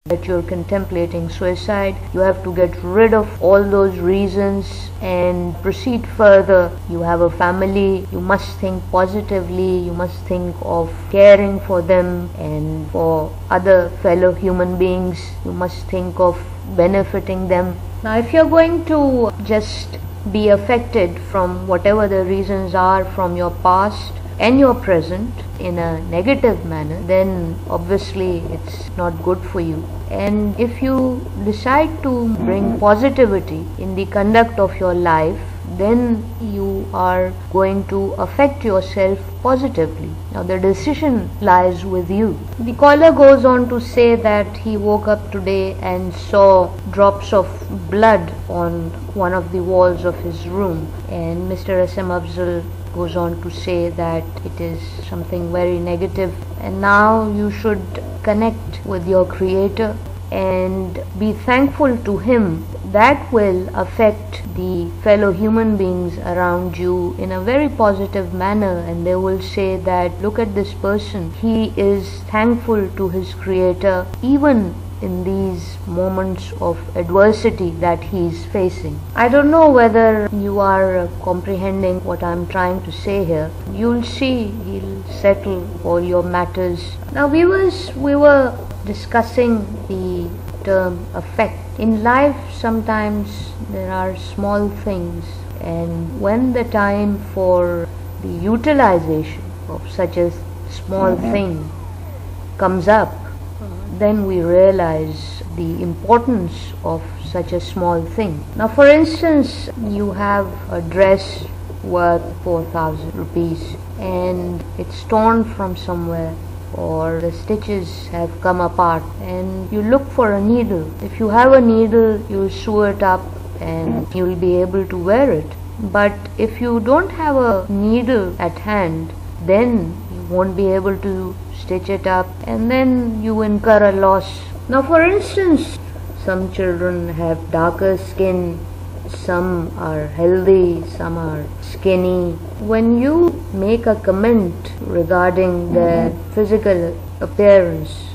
that you're contemplating suicide, you have to get rid of all those reasons and proceed further. You have a family, you must think positively, you must think of caring for them and for other fellow human beings, you must think of benefiting them. Now, if you're going to just be affected from whatever the reasons are from your past and your present in a negative manner, then obviously it's not good for you. And if you decide to bring positivity in the conduct of your life, then you are going to affect yourself positively. Now the decision lies with you. The caller goes on to say that he woke up today and saw drops of blood on one of the walls of his room, and Mr. S.M. Afzal goes on to say that it is something very negative, and now you should connect with your Creator and be thankful to Him. That will affect the fellow human beings around you in a very positive manner, and they will say that look at this person, he is thankful to his Creator even in these moments of adversity that he is facing. I don't know whether you are comprehending what I'm trying to say here. You'll see he'll settle all your matters. Now viewers, we were discussing the term affect. In life sometimes there are small things, and when the time for the utilization of such a small thing comes up, then we realize the importance of such a small thing. Now for instance, you have a dress worth 4,000 rupees and it's torn from somewhere, or the stitches have come apart, and you look for a needle. If you have a needle, you'll sew it up and you'll be able to wear it. But if you don't have a needle at hand, then you won't be able to stitch it up, and then you incur a loss. Now for instance, some children have darker skin, some are healthy, some are skinny. When you make a comment regarding their physical appearance,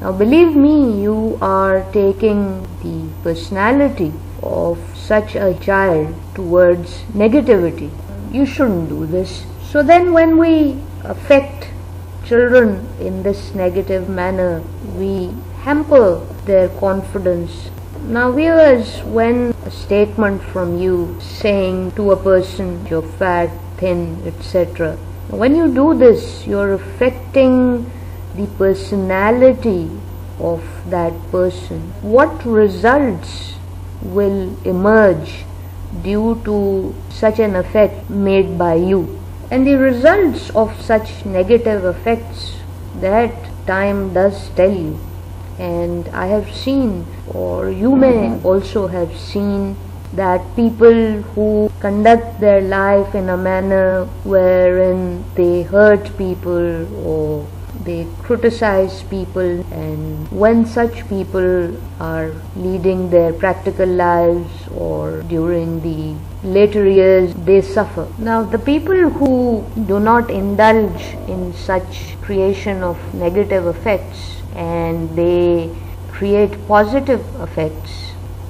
now believe me, you are taking the personality of such a child towards negativity. You shouldn't do this. So then when we affect children in this negative manner, we hamper their confidence. Now viewers, when a statement from you saying to a person you're fat, thin, etc., when you do this, you're affecting the personality of that person. What results will emerge due to such an effect made by you? And the results of such negative effects, that time does tell you. And I have seen, or you may also have seen, that people who conduct their life in a manner wherein they hurt people or they criticize people, and when such people are leading their practical lives or during the later years, they suffer. Now the people who do not indulge in such creation of negative effects and they create positive effects,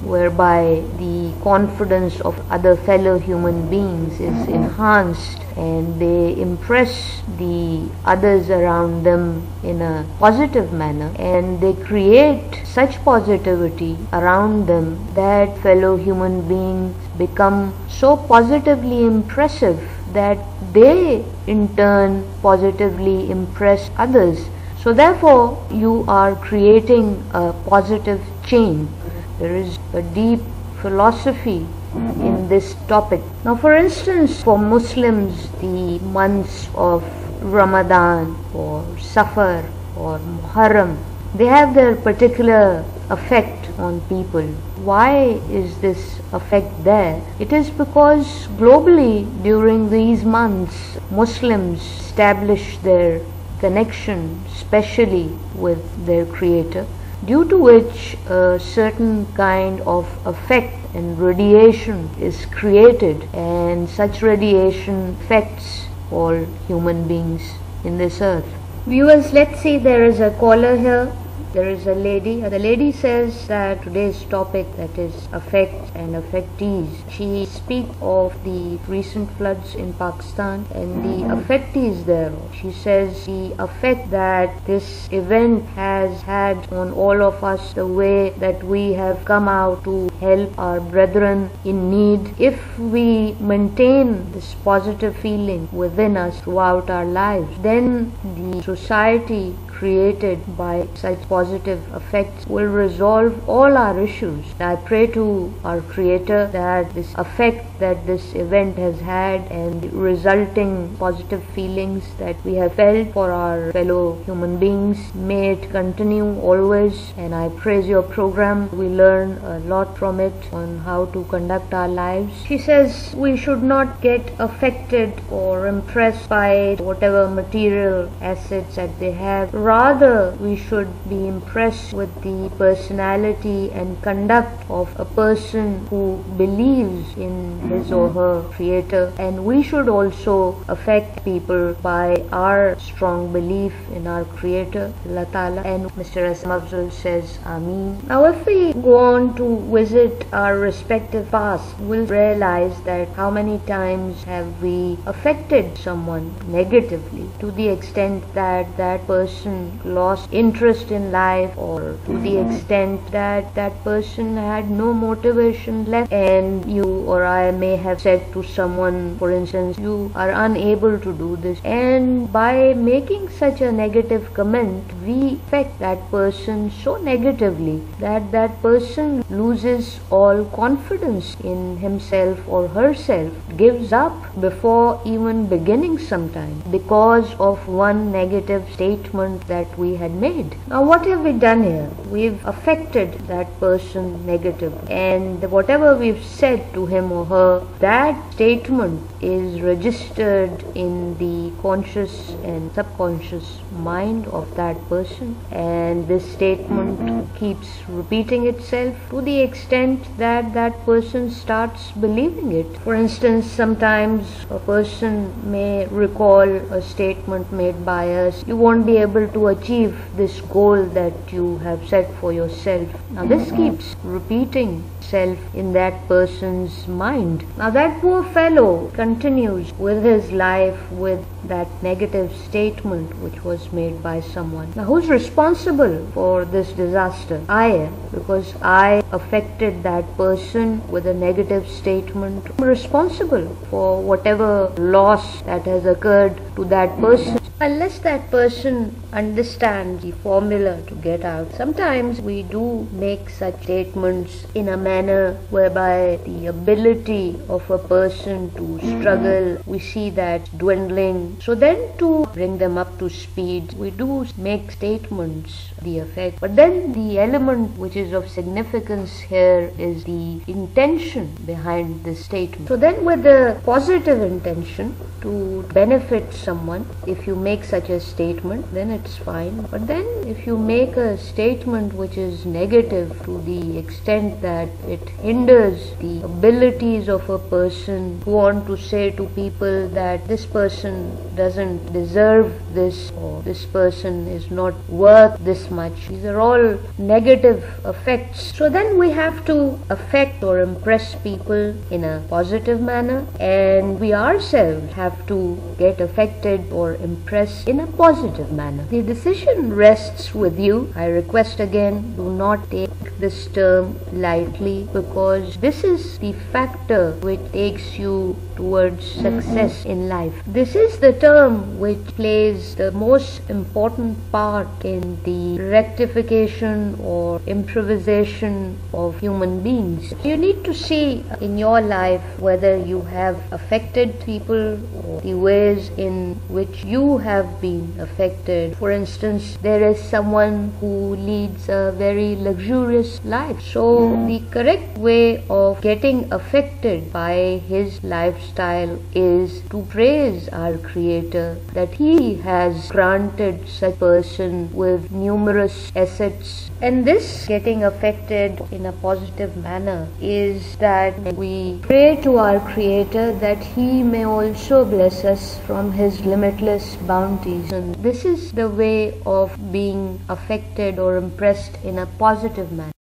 whereby the confidence of other fellow human beings is enhanced and they impress the others around them in a positive manner, and they create such positivity around them that fellow human beings become so positively impressive that they in turn positively impress others. So therefore you are creating a positive chain. There is a deep philosophy in this topic. Now for instance, for Muslims, the months of Ramadan or Safar or Muharram, they have their particular effect on people. Why is this effect there? It is because globally during these months, Muslims establish their connection specially with their Creator, due to which a certain kind of effect and radiation is created, and such radiation affects all human beings in this earth. Viewers, let's see, there is a caller here. There is a lady. The lady says that today's topic, that is affect and affectees. She speaks of the recent floods in Pakistan and the affectees there. She says the effect that this event has had on all of us, the way that we have come out to help our brethren in need. If we maintain this positive feeling within us throughout our lives, then the society created by such positive effects will resolve all our issues. I pray to our Creator that this effect that this event has had and the resulting positive feelings that we have felt for our fellow human beings, may it continue always. And I praise your program. We learn a lot from it on how to conduct our lives. She says we should not get affected or impressed by whatever material assets that they have. Rather, we should be impressed with the personality and conduct of a person who believes in his or her Creator, and we should also affect people by our strong belief in our Creator, Allah Ta'ala. And Mr. Asim Afzal says, Ameen. Now, if we go on to visit our respective past, we'll realize that how many times have we affected someone negatively to the extent that that person lost interest in life, or to the extent that that person had no motivation left, and you or I may have said to someone, for instance, you are unable to do this, and by making such a negative comment we affect that person so negatively that that person loses all confidence in himself or herself, gives up before even beginning sometimes because of one negative statement that we had made. Now what have we done here? We've affected that person negatively, and whatever we've said to him or her, that statement is registered in the conscious and subconscious mind of that person, and this statement keeps repeating itself to the extent that that person starts believing it. For instance, sometimes a person may recall a statement made by us, you won't be able to achieve this goal that you have set for yourself. Now this keeps repeating itself in that person's mind. Now that poor fellow continues with his life with that negative statement which was made by someone. Now who's responsible for this disaster? I am, because I affected that person with a negative statement. I'm responsible for whatever loss that has occurred to that person. Unless that person understands the formula to get out. Sometimes we do make such statements in a manner whereby the ability of a person to struggle, we see that dwindling. So then to bring them up to speed, we do make statements the effect. But then the element which is of significance here is the intention behind the statement. So then with the positive intention to benefit someone, if you make such a statement, then it's fine. But then if you make a statement which is negative to the extent that it hinders the abilities of a person, who want to say to people that this person doesn't deserve this, or this person is not worth this much, these are all negative effects. So then we have to affect or impress people in a positive manner, and we ourselves have to get affected or impressed in a positive manner. The decision rests with you. I request again, do not take this term lightly, because this is the factor which takes you towards success in life. This is the term which plays the most important part in the rectification or improvisation of human beings. You need to see in your life whether you have affected people or the ways in which you have been affected. For instance, there is someone who leads a very luxurious life. So the correct way of getting affected by his lifestyle is to praise our Creator that He has granted such person with numerous assets. And this getting affected in a positive manner is that we pray to our Creator that He may also bless us from His limitless bounties. And this is the way of being affected or impressed in a positive manner.